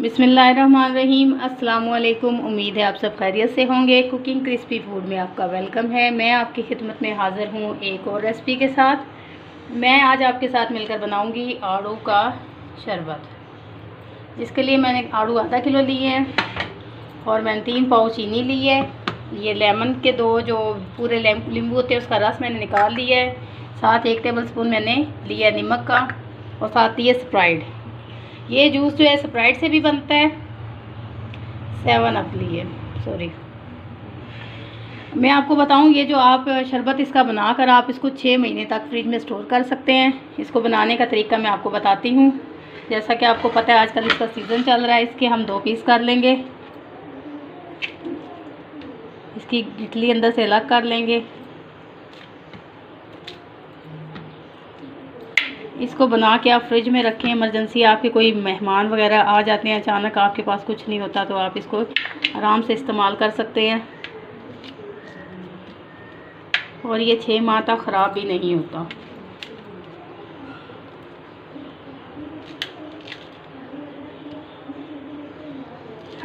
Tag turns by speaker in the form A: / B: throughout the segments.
A: बिस्मिल्लाहिर्रहमानिर्रहीम। अस्सलाम वालेकुम। उम्मीद है आप सब खैरियत से होंगे। कुकिंग क्रिस्पी फूड में आपका वेलकम है। मैं आपकी खिदमत में हाज़िर हूँ एक और रेसिपी के साथ। मैं आज आपके साथ मिलकर बनाऊँगी आड़ू का शरबत, जिसके लिए मैंने आड़ू आधा किलो लिए हैं और मैंने 3 पाव चीनी ली है। ये लेमन के दो जो पूरे नींबू होते हैं उसका रस मैंने निकाल लिया है। साथ 1 टेबल स्पून मैंने लिया नमक का और साथ ये स्प्राइट। ये जूस जो है स्प्राइट से भी बनता है। 7 अप लिए, सॉरी। मैं आपको बताऊं, ये जो आप शरबत इसका बनाकर आप इसको 6 महीने तक फ्रिज में स्टोर कर सकते हैं। इसको बनाने का तरीका मैं आपको बताती हूँ। जैसा कि आपको पता है आजकल इसका सीज़न चल रहा है। इसके हम 2 पीस कर लेंगे। इसकी गिटली अंदर से अलग कर लेंगे। इसको बना के आप फ्रिज में रखें। इमरजेंसी आपके कोई मेहमान वगैरह आ जाते हैं, अचानक आपके पास कुछ नहीं होता, तो आप इसको आराम से इस्तेमाल कर सकते हैं और ये 6 माह तक ख़राब भी नहीं होता।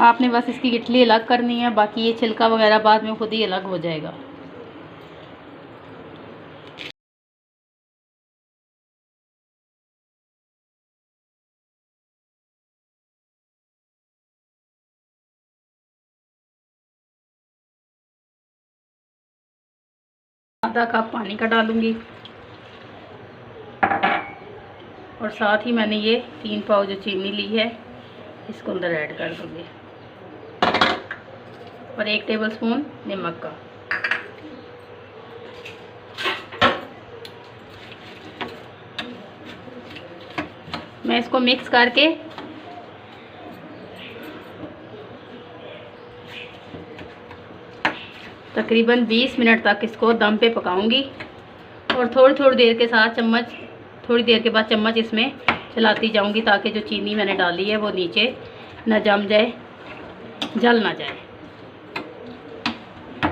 A: आपने बस इसकी गिटली अलग करनी है, बाकी ये छिलका वगैरह बाद में खुद ही अलग हो जाएगा। आधा कप पानी का डालूंगी और साथ ही मैंने ये 3 पाव जो चीनी ली है इसको अंदर ऐड कर दूंगी और 1 टेबल स्पून नमक का। मैं इसको मिक्स करके तकरीबन 20 मिनट तक इसको दम पे पकाऊंगी और थोड़ी देर के साथ थोड़ी देर के बाद चम्मच इसमें चलाती जाऊंगी ताकि जो चीनी मैंने डाली है वो नीचे न जम जाए, जल ना जाए।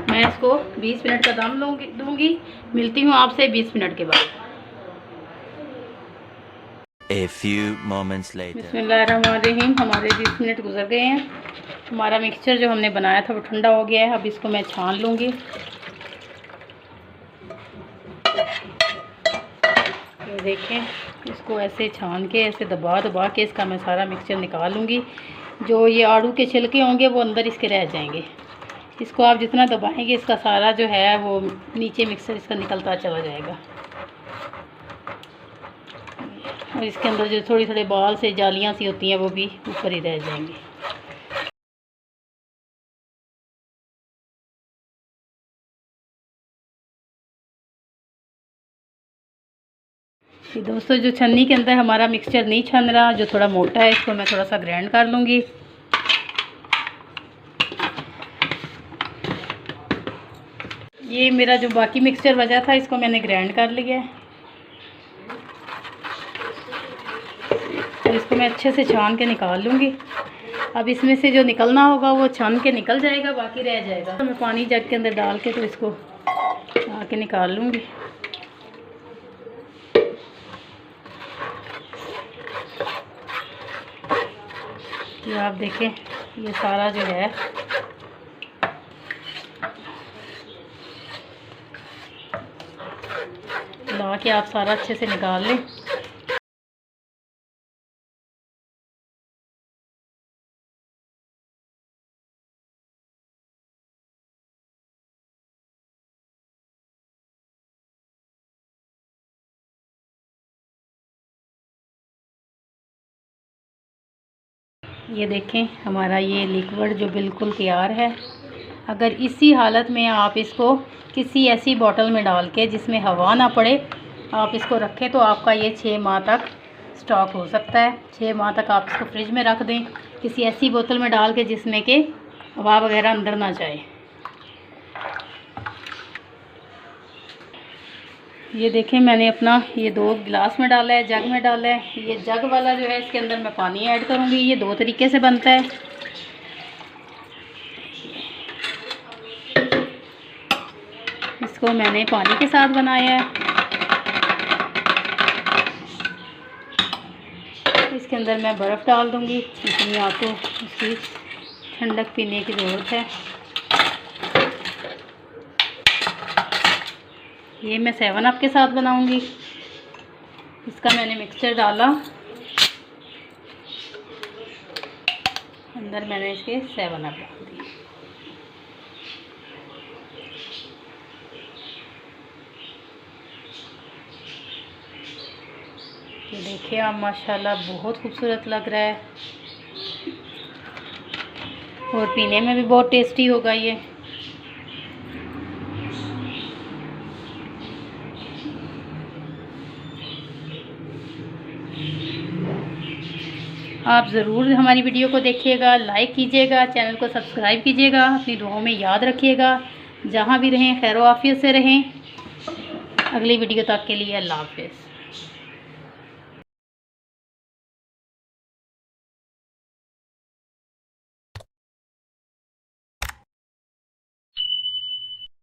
A: मैं इसको 20 मिनट का दम दूंगी। मिलती हूँ आपसे 20 मिनट के बाद।
B: A few moments later.
A: बिस्मिल्लाहिर्रहमानिर्रहीम। हमारे 20 मिनट गुजर गए हैं। हमारा मिक्सचर जो हमने बनाया था वो ठंडा हो गया है। अब इसको मैं छान लूँगी। ये देखें, इसको ऐसे छान के ऐसे दबा के इसका मैं सारा मिक्सचर निकाल लूँगी। जो ये आड़ू के छिलके होंगे वो अंदर इसके रह जाएंगे। इसको आप जितना दबाएंगे इसका सारा जो है वो नीचे मिक्सचर इसका निकलता चला जाएगा और इसके अंदर जो थोड़ी बाल से जालियाँ सी होती हैं वो भी ऊपर ही रह जाएंगी। ये दोस्तों, जो छन्नी के अंदर हमारा मिक्सचर नहीं छन रहा, जो थोड़ा मोटा है, इसको मैं थोड़ा सा ग्राइंड कर लूँगी। ये मेरा जो बाकी मिक्सचर बचा था इसको मैंने ग्राइंड कर लिया है और इसको मैं अच्छे से छान के निकाल लूँगी। अब इसमें से जो निकलना होगा वो छान के निकल जाएगा, बाकी रह जाएगा। तो मैं पानी जग के अंदर डाल के तो इसको आके निकाल लूँगी। ये आप देखें, ये सारा जो है ला के आप सारा अच्छे से निकाल लें। ये देखें, हमारा ये लिक्विड जो बिल्कुल तैयार है। अगर इसी हालत में आप इसको किसी ऐसी बोतल में डाल के जिसमें हवा ना पड़े आप इसको रखें तो आपका ये 6 माह तक स्टॉक हो सकता है। 6 माह तक आप इसको फ्रिज में रख दें किसी ऐसी बोतल में डाल के जिसमें कि हवा वगैरह अंदर ना जाए। ये देखें, मैंने अपना ये 2 गिलास में डाला है, जग में डाला है। ये जग वाला जो है इसके अंदर मैं पानी ऐड करूँगी। ये 2 तरीके से बनता है। इसको मैंने पानी के साथ बनाया है। इसके अंदर मैं बर्फ़ डाल दूँगी, इतनी आपको इसकी ठंडक पीने की ज़रूरत है। ये मैं 7 अप के साथ बनाऊँगी। इसका मैंने मिक्सचर डाला, अंदर मैंने इसके 7 अप डाल दिए। ये देखिए आप, माशाल्लाह बहुत खूबसूरत लग रहा है और पीने में भी बहुत टेस्टी होगा ये। आप ज़रूर हमारी वीडियो को देखिएगा, लाइक कीजिएगा, चैनल को सब्सक्राइब कीजिएगा, अपनी दुआओं में याद रखिएगा। जहाँ भी रहें खैर आफियत से रहें। अगली वीडियो तक के लिए अल्लाह हाफ़िज़।